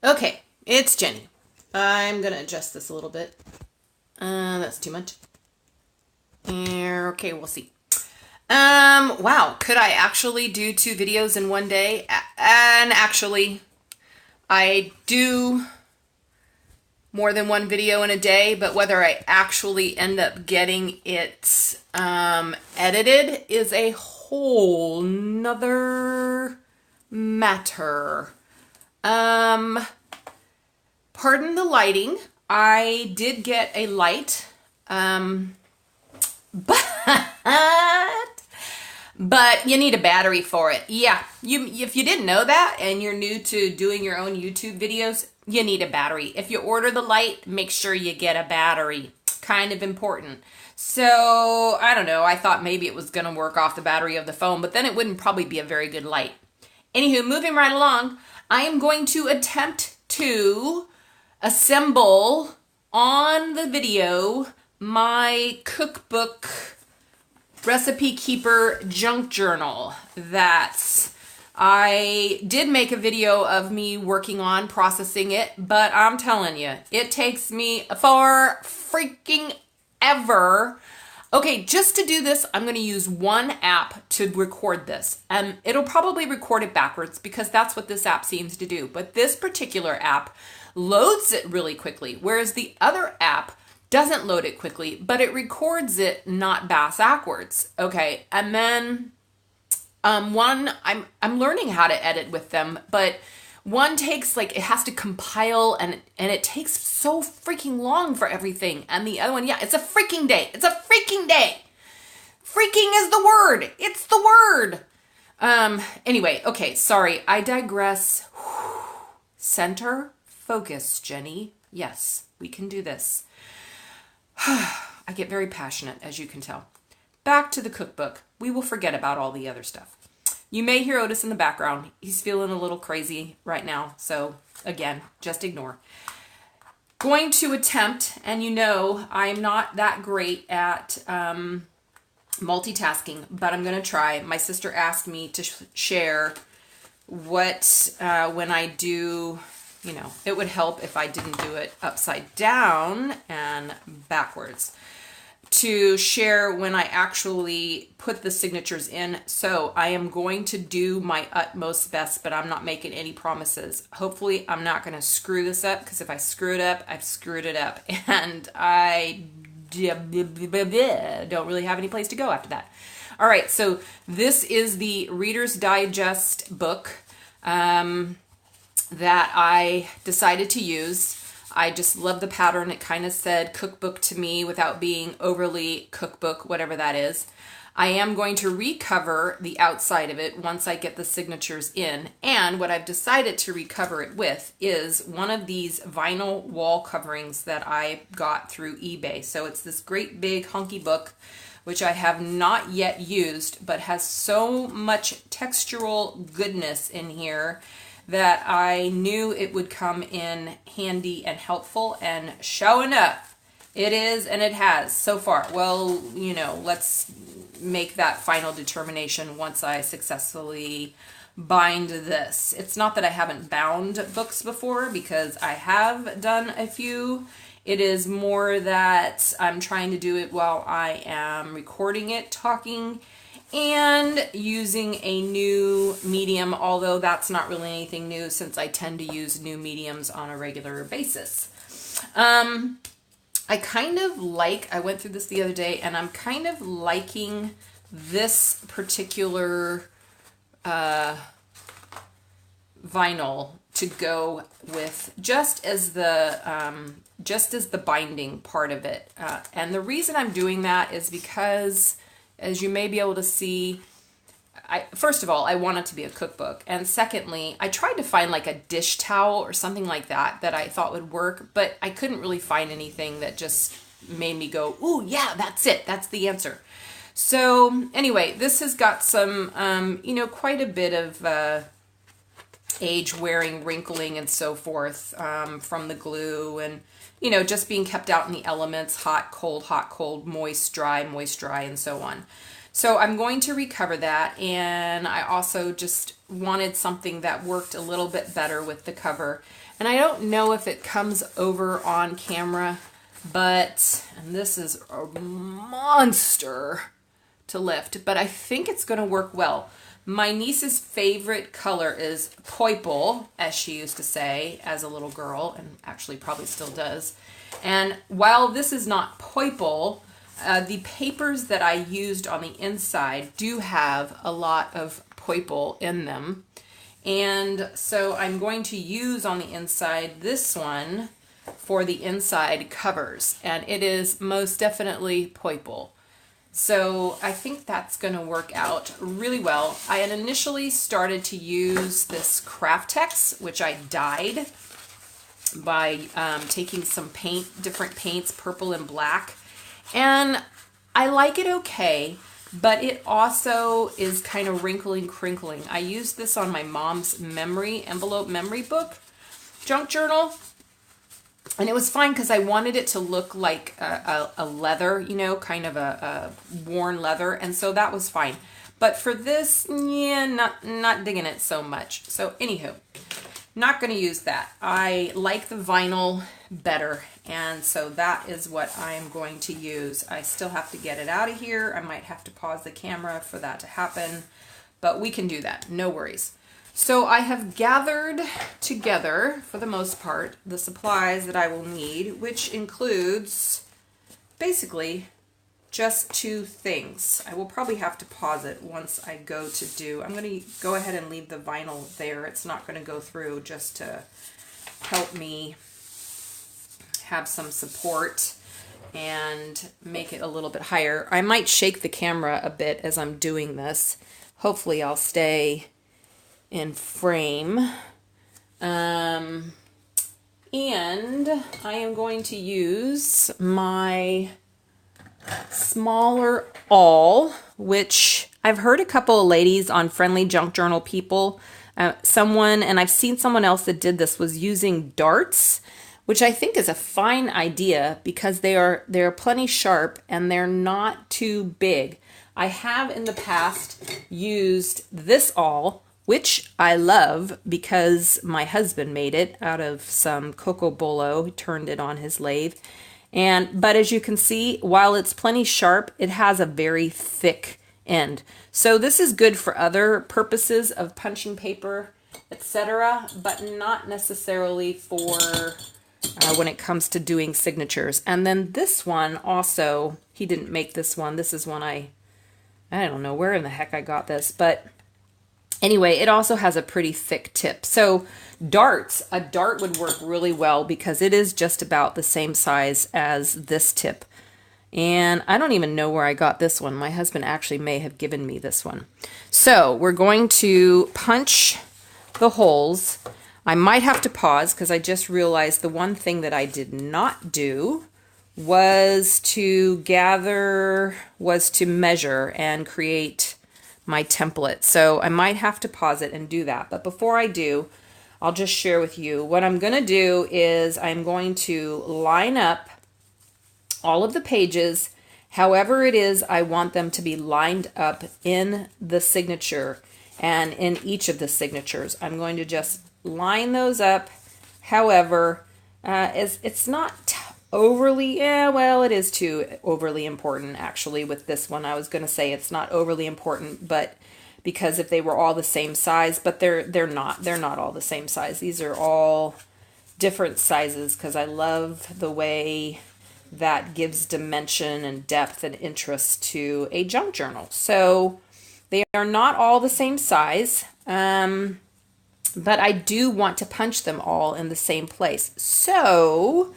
Okay, it's Jenny. I'm gonna adjust this a little bit. That's too much. Okay, we'll see. Wow, could I actually do 2 videos in one day? And actually, I do more than one video in a day, but whether I actually end up getting it edited is a whole nother matter. Pardon the lighting. I did get a light, but you need a battery for it. Yeah, if you didn't know that and you're new to doing your own YouTube videos, you need a battery. If you order the light, make sure you get a battery. Kind of important. So, I don't know. I thought maybe it was going to work off the battery of the phone, but then it wouldn't probably be a very good light. Anywho, moving right along, I am going to attempt to assemble on the video my cookbook recipe keeper junk journal that I did make a video of me working on processing it, but I'm telling you, it takes me far freaking ever. Okay, just to do this, I'm going to use one app to record this. It'll probably record it backwards because that's what this app seems to do. But this particular app loads it really quickly, whereas the other app doesn't load it quickly, but it records it not backwards. Okay, and then one, I'm learning how to edit with them, but one takes it has to compile and it takes so freaking long for everything. And the other one, yeah, it's a freaking day. It's a freaking day. Freaking is the word. It's the word. Anyway, okay, sorry. I digress. Center, focus, Jenny. Yes, we can do this. I get very passionate, as you can tell. Back to the cookbook. We will forget about all the other stuff. You may hear Otis in the background. He's feeling a little crazy right now. So again, just ignore. Going to attempt, and you know I'm not that great at multitasking, but I'm going to try. My sister asked me to share what, when I do, it would help if I didn't do it upside down and backwards, to share when I actually put the signatures in. So I am going to do my utmost best, but I'm not making any promises. Hopefully I'm not going to screw this up, because if I screw it up, I've screwed it up. And I don't really have any place to go after that. All right, so this is the Reader's Digest book that I decided to use. I just love the pattern. It kind of said cookbook to me without being overly cookbook, whatever that is. I am going to recover the outside of it once I get the signatures in. And what I've decided to recover it with is one of these vinyl wall coverings that I got through eBay. So it's this great big hunky book, which I have not yet used, but has so much textural goodness in here that I knew it would come in handy and helpful, and sure enough, it is, and it has so far. Well, let's make that final determination once I successfully bind this. It's not that I haven't bound books before, because I have done a few. It is more that I'm trying to do it while I am recording it, talking, and using a new medium, although that's not really anything new since I tend to use new mediums on a regular basis. I kind of I went through this the other day, and I'm kind of liking this particular vinyl to go with just as the binding part of it. And the reason I'm doing that is because, as you may be able to see, first of all, I want it to be a cookbook. And secondly, I tried to find a dish towel or something like that I thought would work, but I couldn't really find anything that just made me go, ooh, yeah, that's it. That's the answer. So anyway, this has got some, quite a bit of age-wearing, wrinkling, and so forth from the glue, and just being kept out in the elements, hot, cold, moist, dry, and so on. So I'm going to recover that, and I also just wanted something that worked a little bit better with the cover. And I don't know if it comes over on camera, but, and this is a monster to lift, but I think it's going to work well. My niece's favorite color is purple, as she used to say as a little girl, and actually probably still does. And while this is not purple, the papers that I used on the inside do have a lot of purple in them. And so I'm going to use on the inside this one for the inside covers. And it is most definitely purple. So I think that's going to work out really well. I had initially started to use this Craftex, which I dyed by taking some paint, different paints, purple and black. And I like it okay, but it also is kind of wrinkling, crinkling. I used this on my mom's envelope memory book, junk journal. And it was fine because I wanted it to look like a leather, you know, kind of a worn leather. And so that was fine. But for this, yeah, not digging it so much. So anywho, not going to use that. I like the vinyl better. And so that is what I'm going to use. I still have to get it out of here. I might have to pause the camera for that to happen. But we can do that. No worries. So I have gathered together, for the most part, the supplies that I will need, which includes basically just two things. I will probably have to pause it once I go to do. I'm going to go ahead and leave the vinyl there. It's not going to go through, just to help me have some support and make it a little bit higher. I might shake the camera a bit as I'm doing this. Hopefully I'll stay in frame. And I am going to use my smaller awl, which I've heard a couple of ladies on Friendly Junk Journal people, and I've seen someone else that did this, was using darts, which I think is a fine idea because they're plenty sharp and they're not too big. I have in the past used this awl, which I love because my husband made it out of some cocoa bolo. He turned it on his lathe. But as you can see, while it's plenty sharp, it has a very thick end. So this is good for other purposes of punching paper, etc., but not necessarily for when it comes to doing signatures. And then this one also, he didn't make this one. This is one I don't know where in the heck I got this, but anyway, it also has a pretty thick tip. So a dart would work really well because it is just about the same size as this tip. And I don't even know where I got this one. My husband actually may have given me this one. So we're going to punch the holes. I might have to pause because I just realized the one thing that I did not do was to measure and create my template. So I might have to pause it and do that. But before I do, I'll just share with you what I'm going to do is I'm going to line up all of the pages however it is I want them to be lined up in the signature and in each of the signatures. I'm going to just line those up however it's not overly, well, it is too overly important actually with this one. I was going to say it's not overly important, but because if they were all the same size, but they're not all the same size. These are all different sizes because I love the way that gives dimension and depth and interest to a junk journal. So they are not all the same size, but I do want to punch them all in the same place. So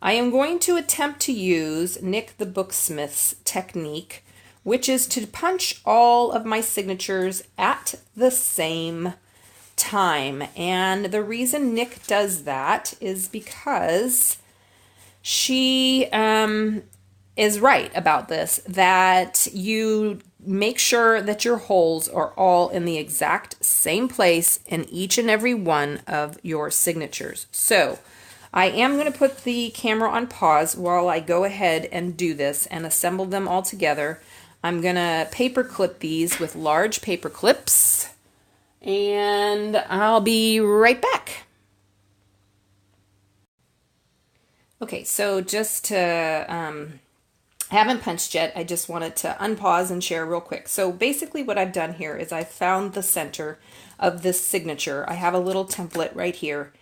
I am going to attempt to use Nick the Booksmith's technique, which is to punch all of my signatures at the same time. And the reason Nick does that is because she is right about this, that you make sure that your holes are all in the exact same place in each and every one of your signatures. So I am going to put the camera on pause while I go ahead and do this and assemble them all together. I'm gonna paper clip these with large paper clips, and I'll be right back. Okay, so just to, I haven't punched yet. I just wanted to unpause and share real quick. So basically what I've done here is I found the center of this signature. I have a little template right here.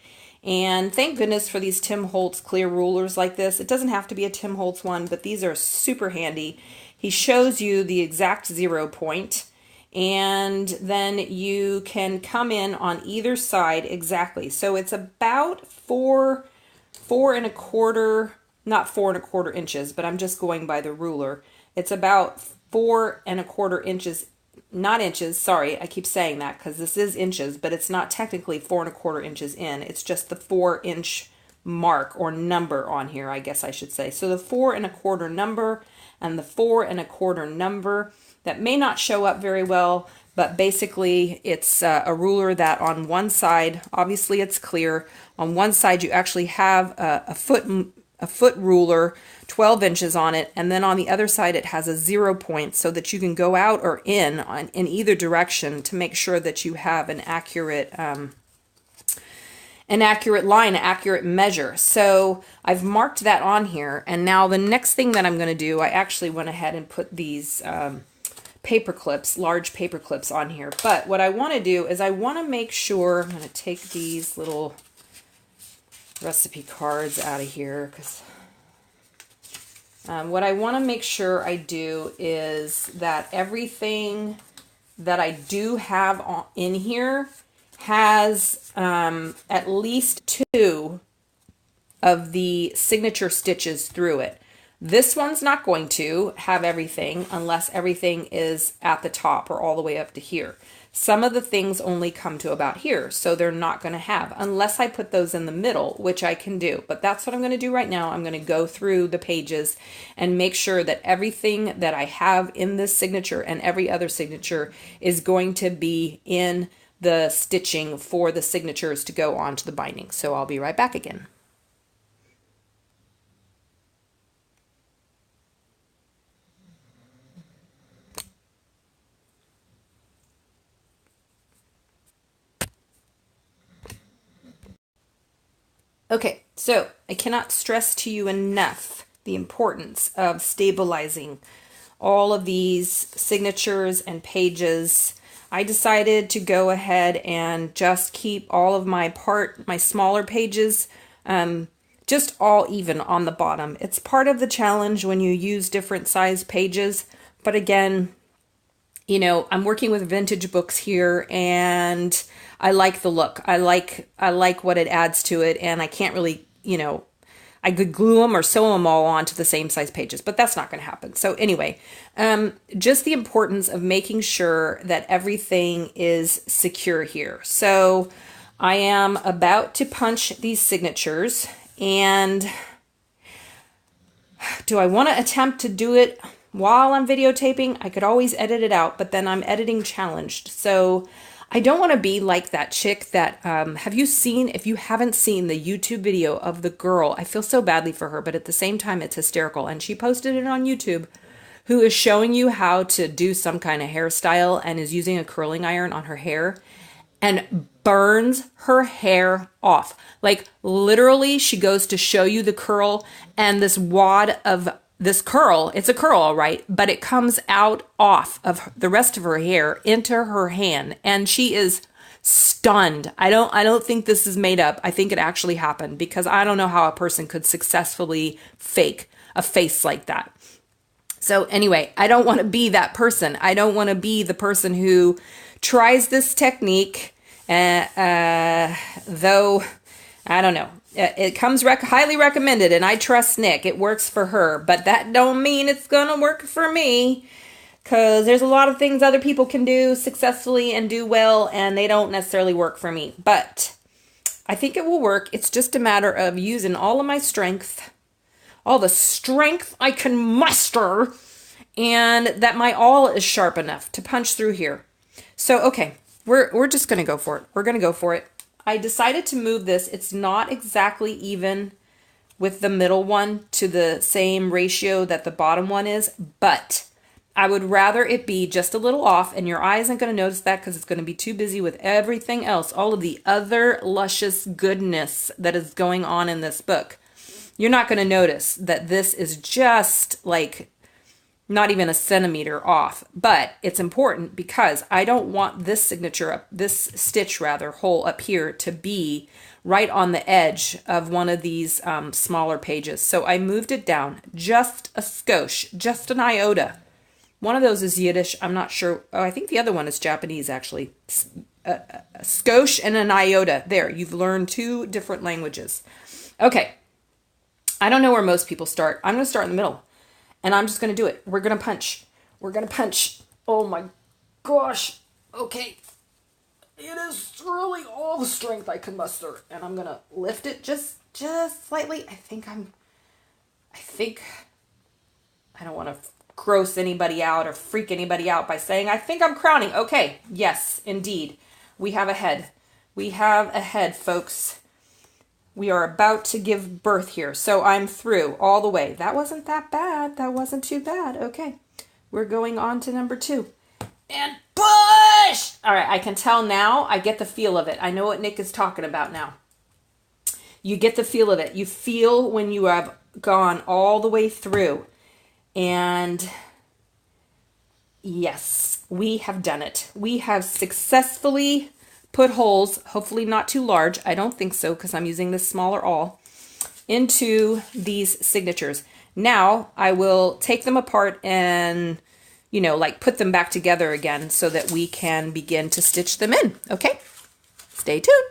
And thank goodness for these Tim Holtz clear rulers like this. It doesn't have to be a Tim Holtz one, but these are super handy. He shows you the exact 0 point, and then you can come in on either side exactly. So it's about four and a quarter, not 4¼ inches, but I'm just going by the ruler. It's about 4¼ inches, not inches, sorry, I keep saying that because this is inches, but it's not technically 4¼ inches in. It's just the 4-inch mark or number on here, I guess I should say. So the 4¼ number and the 4¼ number, that may not show up very well, but basically it's a ruler that on one side, obviously it's clear, on one side you actually have a foot ruler, 12 inches on it, and then on the other side it has a 0 point so that you can go out or in either direction to make sure that you have an accurate line, an accurate measure. So I've marked that on here, and now the next thing that I'm going to do, I actually went ahead and put these paper clips, large paper clips on here. But what I want to do is I want to make sure, I'm going to take these little recipe cards out of here, because what I want to make sure I do is that everything that I do have in here has at least 2 of the signature stitches through it. This one's not going to have everything unless everything is at the top or all the way up to here. Some of the things only come to about here, so they're not going to have, unless I put those in the middle, which I can do. But that's what I'm going to do right now. I'm going to go through the pages and make sure that everything that I have in this signature and every other signature is going to be in the stitching for the signatures to go onto the binding. So I'll be right back again. Okay, so I cannot stress to you enough the importance of stabilizing all of these signatures and pages. I decided to go ahead and just keep all of my smaller pages just all even on the bottom. It's part of the challenge when you use different size pages, but again, you know, I'm working with vintage books here, and I like the look. I like what it adds to it, and I can't really, you know, I could glue them or sew them all onto the same size pages, but that's not going to happen. So anyway, just the importance of making sure that everything is secure here. So I am about to punch these signatures, and do I want to attempt to do it while I'm videotaping? I could always edit it out, but then I'm editing challenged. So I don't want to be like that chick that, if you haven't seen the YouTube video of the girl, I feel so badly for her, but at the same time, it's hysterical. And she posted it on YouTube, who is showing you how to do some kind of hairstyle and is using a curling iron on her hair and burns her hair off. Like literally, she goes to show you the curl, and this wad of this curl, it's a curl, all right, but it comes out off of the rest of her hair into her hand, and she is stunned. I don't think this is made up. I think it actually happened, because I don't know how a person could successfully fake a face like that. So anyway, I don't want to be that person. I don't want to be the person who tries this technique, though, I don't know. It comes highly recommended, and I trust Nick. It works for her, but that don't mean it's gonna work for me, because there's a lot of things other people can do successfully and do well, and they don't necessarily work for me. But I think it will work. It's just a matter of using all of my strength, all the strength I can muster, and that my awl is sharp enough to punch through here. So, okay, we're just gonna go for it. We're gonna go for it. I decided to move this. It's not exactly even with the middle one to the same ratio that the bottom one is, but I would rather it be just a little off, and your eye isn't going to notice that because it's going to be too busy with everything else, all of the other luscious goodness that is going on in this book. You're not going to notice that this is just like not even a centimeter off, but it's important because I don't want this this stitch hole up here to be right on the edge of one of these smaller pages. So I moved it down just a skosh, just an iota. One of those is Yiddish. I'm not sure. Oh, I think the other one is Japanese, actually. A skosh and an iota. There, you've learned 2 different languages. Okay. I don't know where most people start. I'm going to start in the middle. And I'm just going to do it. We're going to punch. We're going to punch. Oh my gosh. Okay. It is really all the strength I can muster. And I'm going to lift it just slightly. I don't want to gross anybody out or freak anybody out by saying, I think I'm crowning. Okay. Yes, indeed. We have a head. We have a head, folks. We are about to give birth here. So I'm through all the way. That wasn't that bad. That wasn't too bad. Okay. We're going on to number 2. And push! All right. I can tell now. I get the feel of it. I know what Nick is talking about now. You get the feel of it. You feel when you have gone all the way through. And yes, we have done it. We have successfully put holes, hopefully not too large, I don't think so because I'm using this smaller awl, into these signatures. Now I will take them apart and, like put them back together again so that we can begin to stitch them in. Okay, stay tuned.